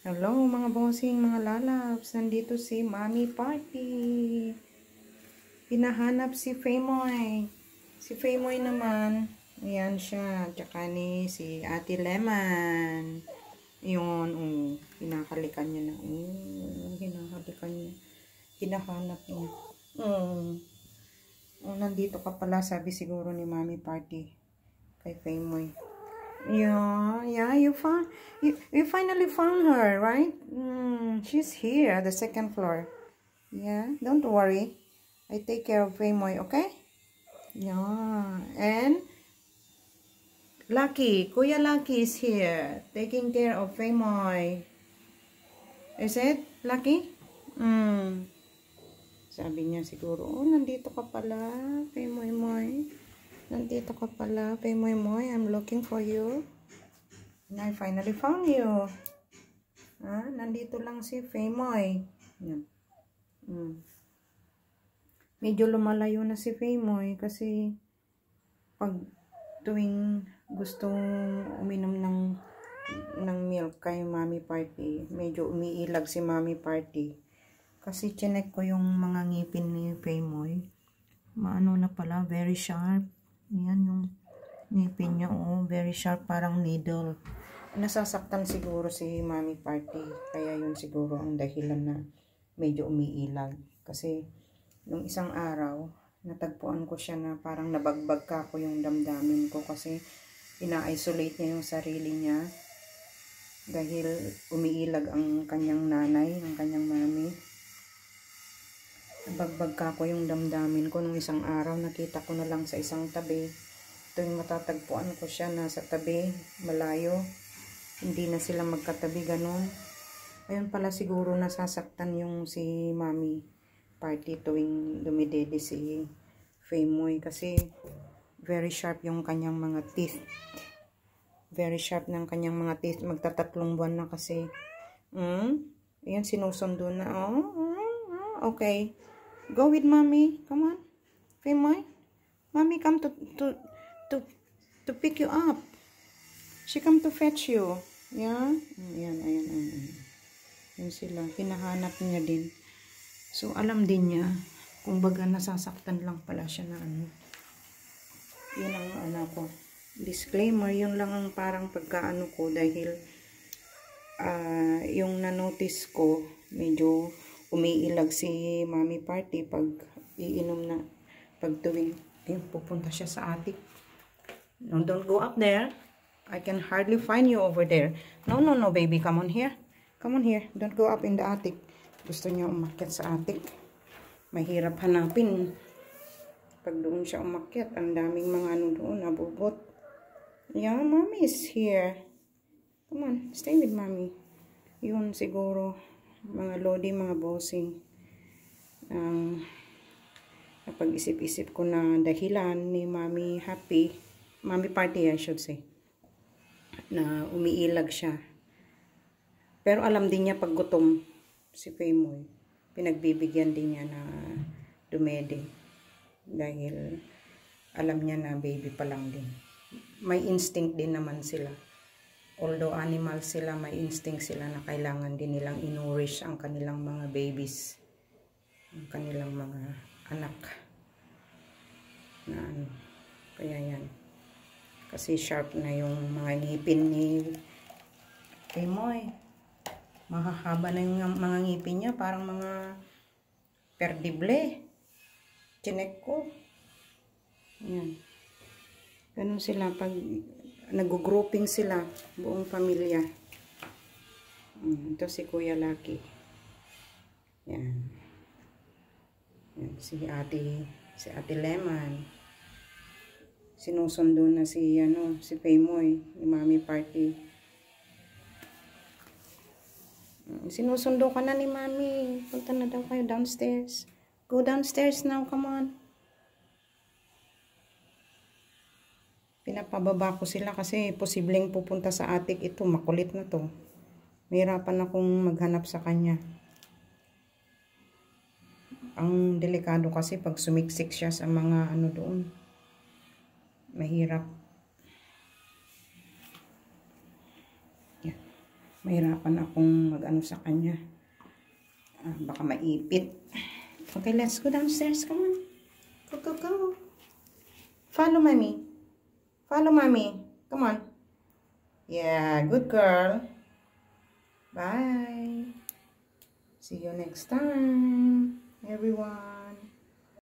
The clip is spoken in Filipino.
Hello mga bossing, mga lalabs. Nandito si Mommy Party. Hinahanap si Faymoy. Si Faymoy naman, ayan siya. Tsaka ni si Ate Lemon. Yun, hinahalikan niya na. Hinahalikan niya. Hinahanap niya. Nandito ka pala, sabi siguro ni Mommy Party. Kay Faymoy. Yeah, you finally found her, right? She's here at the second floor. Yeah, don't worry. I take care of Faymoy, okay? Yeah, and Lucky, Kuya Lucky is here, taking care of Faymoy. Is it, Lucky? Sabi niya siguro, nandito ka pala, Faymoy. Nandito ka pala, Faymoy. I'm looking for you. And I finally found you. Nandito lang si Faymoy. Yan. Medyo lumalayo na si Faymoy kasi pag tuwing gustong uminom ng milk kay Mommy Party, medyo umiilag si Mommy Party. Kasi chinek ko yung mga ngipin ni Faymoy. Maano na pala, very sharp. Yan yung ngipin niya, very sharp, parang needle. Nasasaktan siguro si Mommy Party. Kaya yun siguro ang dahilan na medyo umiilag. Kasi nung isang araw, natagpuan ko siya na parang nabagbag ka ko yung damdamin ko kasi ina-isolate niya yung sarili niya dahil umiilag ang kanyang nanay, ang kanyang mami. Nabagbag ka ko yung damdamin ko nung isang araw. Nakita ko na lang sa isang tabi. Ito yung matatagpuan ko siya nasa tabi, malayo. Hindi na sila magkatabi, ganun. Ayun pala siguro nasasaktan yung si Mommy Party tuwing dumidede si Faymoy kasi very sharp yung kanyang mga teeth. Very sharp ng kanyang mga teeth. Magtatatlong buwan na kasi. Ayan, sinusundo na. Okay. Go with Mommy. Come on. Faymoy. Mommy come to pick you up. She come to fetch you. Yeah? Ayan. Yan sila. Hinahanap niya din. So, alam din niya. Kung baga nasasaktan lang pala siya na ano. Yun ang ano ko. Disclaimer, yun lang ang parang pagkaano ko dahil yung na-notice ko, medyo umiilag si Mommy Party pag iinom na, pag tuwing pupunta siya sa attic. No, don't go up there. I can hardly find you over there. No, baby. Come on here. Come on here. Don't go up in the attic. Gusto niya umakyat sa attic. Mahirap hanapin. Pag doon siya umakyat, ang daming mga ano doon, nabubot. Yeah, Mommy is here. Come on, stay with Mommy. Yun siguro, mga lodi, mga bossing. Napag-isip-isip ko na dahilan ni Mommy Party, I should say, na umiilag siya. Pero alam din niya pag gutom si Faymoy. Pinagbibigyan din niya na dumede. Dahil alam niya na baby pa lang din. May instinct din naman sila. Although animal sila, may instinct sila na kailangan din nilang inurish ang kanilang mga babies. Ang kanilang mga anak. Na ano. Kaya yan. Kasi sharp na yung mga ngipin ni Faymoy. Mahahaba na yung mga ngipin niya. Parang mga perdible. Chinek ko. Yan. Ganun sila pag nag-grouping sila. Buong pamilya. Ito si Kuya Lucky. Yan. Yan. Si Ate Lemon. Sinusundo na si Faymoy, ni Mommy Party. Sinusundo ka na ni Mommy. Punta na daw kayo downstairs. Go downstairs now, come on. Pinapababa ko sila kasi posibleng pupunta sa attic. Ito, makulit na to. Mahirapan akong maghanap sa kanya. Ang delikado kasi pag sumiksik siya sa mga ano doon. Mahirap. Yan. Mahirapan akong mag-ano sa kanya. Baka maipit. Okay, let's go downstairs. Come on. Go, go, go. Follow mommy. Follow mommy. Come on. Yeah, good girl. Bye. See you next time, everyone.